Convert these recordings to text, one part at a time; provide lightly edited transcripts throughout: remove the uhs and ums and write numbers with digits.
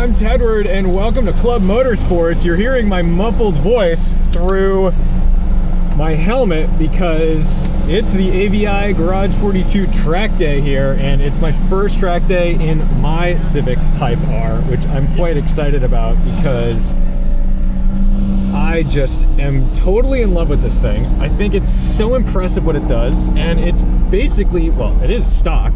I'm Tedward and welcome to Club Motorsports. You're hearing my muffled voice through my helmet because it's the AVI Garage 42 track day here, and it's my first track day in my Civic Type R, which I'm quite excited about because I just am totally in love with this thing. I think it's so impressive what it does, and it's basically, well, it is stock,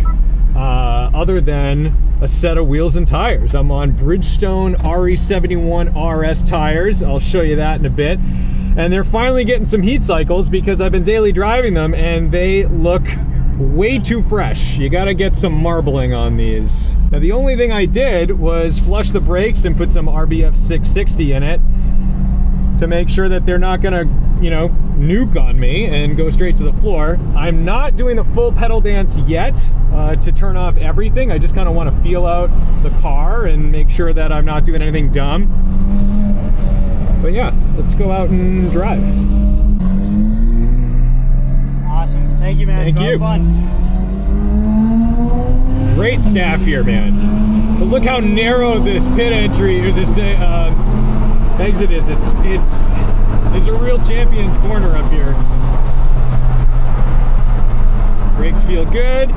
other than a set of wheels and tires. I'm on Bridgestone RE71 RS tires. I'll show you that in a bit. And they're finally getting some heat cycles because I've been daily driving them and they look way too fresh. You gotta get some marbling on these. Now the only thing I did was flush the brakes and put some RBF 660 in it to make sure that they're not gonna, you know, nuke on me and go straight to the floor. I'm not doing the full pedal dance yet to turn off everything. I just kind of want to feel out the car and make sure that I'm not doing anything dumb. But yeah, let's go out and drive. Awesome. Thank you, man. Thank you. Fun. Great staff here, man. But look how narrow this pit entry or this exit is. It's a real champion's corner up here. Brakes feel good.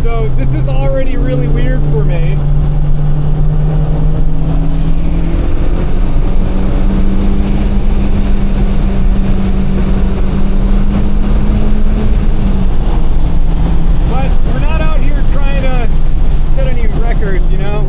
So this is already really weird for me. But we're not out here trying to set any records, you know?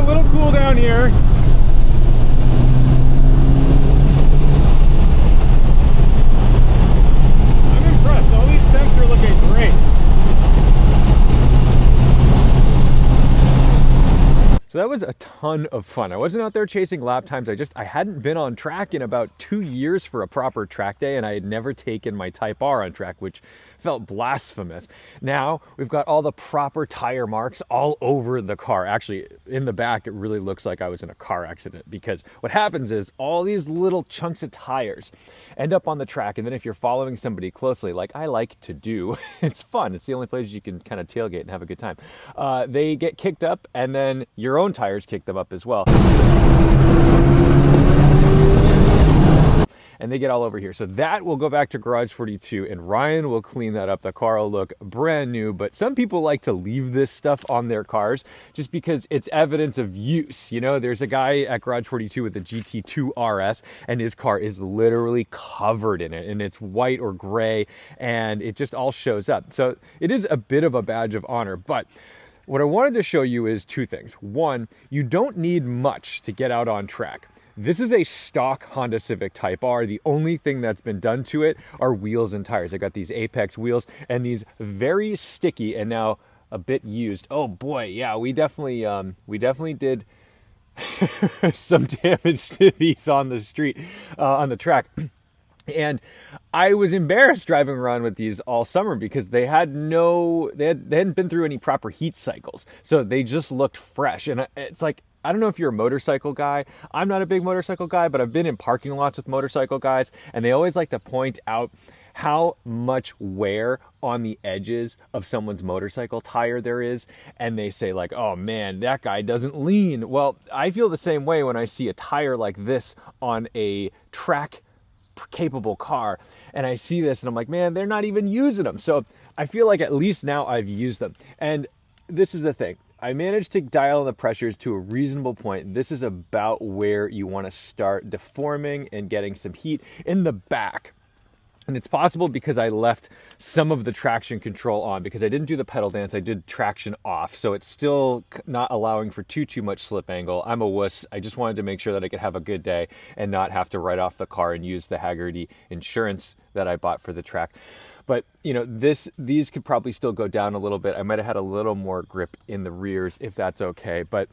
little cool down here. I'm impressed. All these temps are looking great. So that was a ton of fun. I wasn't out there chasing lap times. I hadn't been on track in about 2 years for a proper track day, and I had never taken my Type R on track, which felt blasphemous. Now we've got all the proper tire marks all over the car. Actually, in the back, it really looks like I was in a car accident, because what happens is all these little chunks of tires end up on the track, and then if you're following somebody closely, like I like to do, it's fun. It's the only place you can kind of tailgate and have a good time. They get kicked up, and then your own tires kick them up as well. And they get all over here. So that will go back to Garage 42, and Ryan will clean that up. The car will look brand new, but some people like to leave this stuff on their cars just because it's evidence of use. You know, there's a guy at Garage 42 with the GT2 RS, and his car is literally covered in it, and it's white or gray, and it just all shows up. So it is a bit of a badge of honor, but what I wanted to show you is two things. One, you don't need much to get out on track. This is a stock Honda Civic Type R. The only thing that's been done to it are wheels and tires. I got these Apex wheels and these very sticky and now a bit used. Oh boy, yeah, we definitely did some damage to these on the street, on the track. And I was embarrassed driving around with these all summer because they hadn't been through any proper heat cycles. So they just looked fresh. And it's like, I don't know if you're a motorcycle guy. I'm not a big motorcycle guy, but I've been in parking lots with motorcycle guys, and they always like to point out how much wear on the edges of someone's motorcycle tire there is. And they say like, oh man, that guy doesn't lean. Well, I feel the same way when I see a tire like this on a track capable car, and I see this and I'm like, man, they're not even using them. So I feel like at least now I've used them. And this is the thing. I managed to dial in the pressures to a reasonable point. This is about where you want to start deforming and getting some heat in the back. And it's possible because I left some of the traction control on, because I didn't do the pedal dance, I did traction off. So it's still not allowing for too much slip angle. I'm a wuss. I just wanted to make sure that I could have a good day and not have to write off the car and use the Haggerty insurance that I bought for the track. But, you know, these could probably still go down a little bit. I might have had a little more grip in the rears, if that's okay. But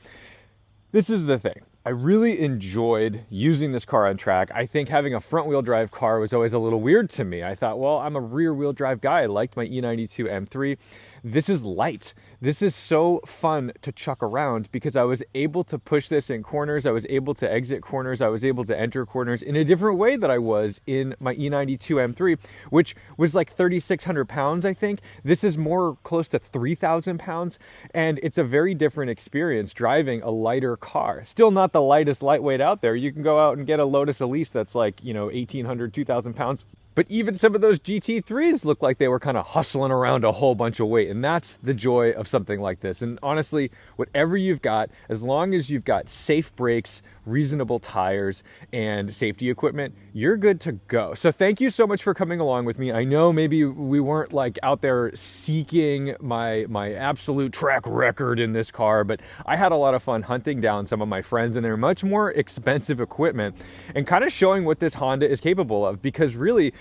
this is the thing. I really enjoyed using this car on track. I think having a front-wheel drive car was always a little weird to me. I thought, well, I'm a rear-wheel drive guy. I liked my E92 M3. This is light. This is so fun to chuck around because I was able to push this in corners. I was able to exit corners. I was able to enter corners in a different way that I was in my E92 M3, which was like 3,600 pounds, I think. This is more close to 3,000 pounds, and it's a very different experience driving a lighter car. Still not the lightest lightweight out there. You can go out and get a Lotus Elise that's like, 1,800, 2,000 pounds. But even some of those GT3s look like they were kind of hustling around a whole bunch of weight. And that's the joy of something like this. And honestly, whatever you've got, as long as you've got safe brakes, reasonable tires, and safety equipment, you're good to go. So thank you so much for coming along with me. I know maybe we weren't like out there seeking my absolute track record in this car, but I had a lot of fun hunting down some of my friends and their much more expensive equipment and kind of showing what this Honda is capable of. Because really,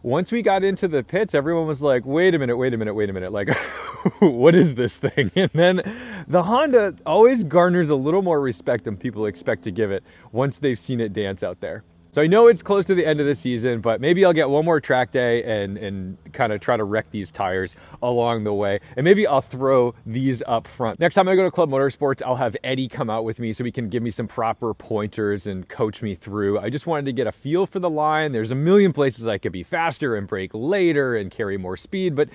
once we got into the pits, everyone was like, wait a minute. Like, what is this thing? And then the Honda always garners a little more respect than people expect to give it once they've seen it dance out there. So I know it's close to the end of the season, but maybe I'll get one more track day and kind of try to wreck these tires along the way. And maybe I'll throw these up front. Next time I go to Club Motorsports, I'll have Eddie come out with me so he can give me some proper pointers and coach me through. I just wanted to get a feel for the line. There's a million places I could be faster and brake later and carry more speed, but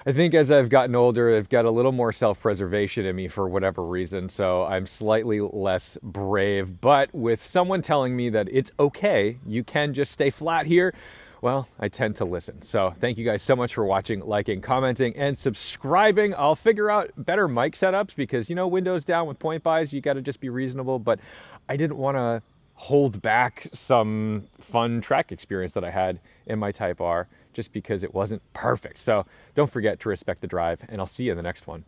I think as I've gotten older, I've got a little more self-preservation in me for whatever reason, so I'm slightly less brave. But with someone telling me that it's okay, you can just stay flat here, well, I tend to listen. So thank you guys so much for watching, liking, commenting, and subscribing. I'll figure out better mic setups because, windows down with point buys, you got to just be reasonable. But I didn't want to hold back some fun track experience that I had in my Type R just because it wasn't perfect. So don't forget to respect the drive, and I'll see you in the next one.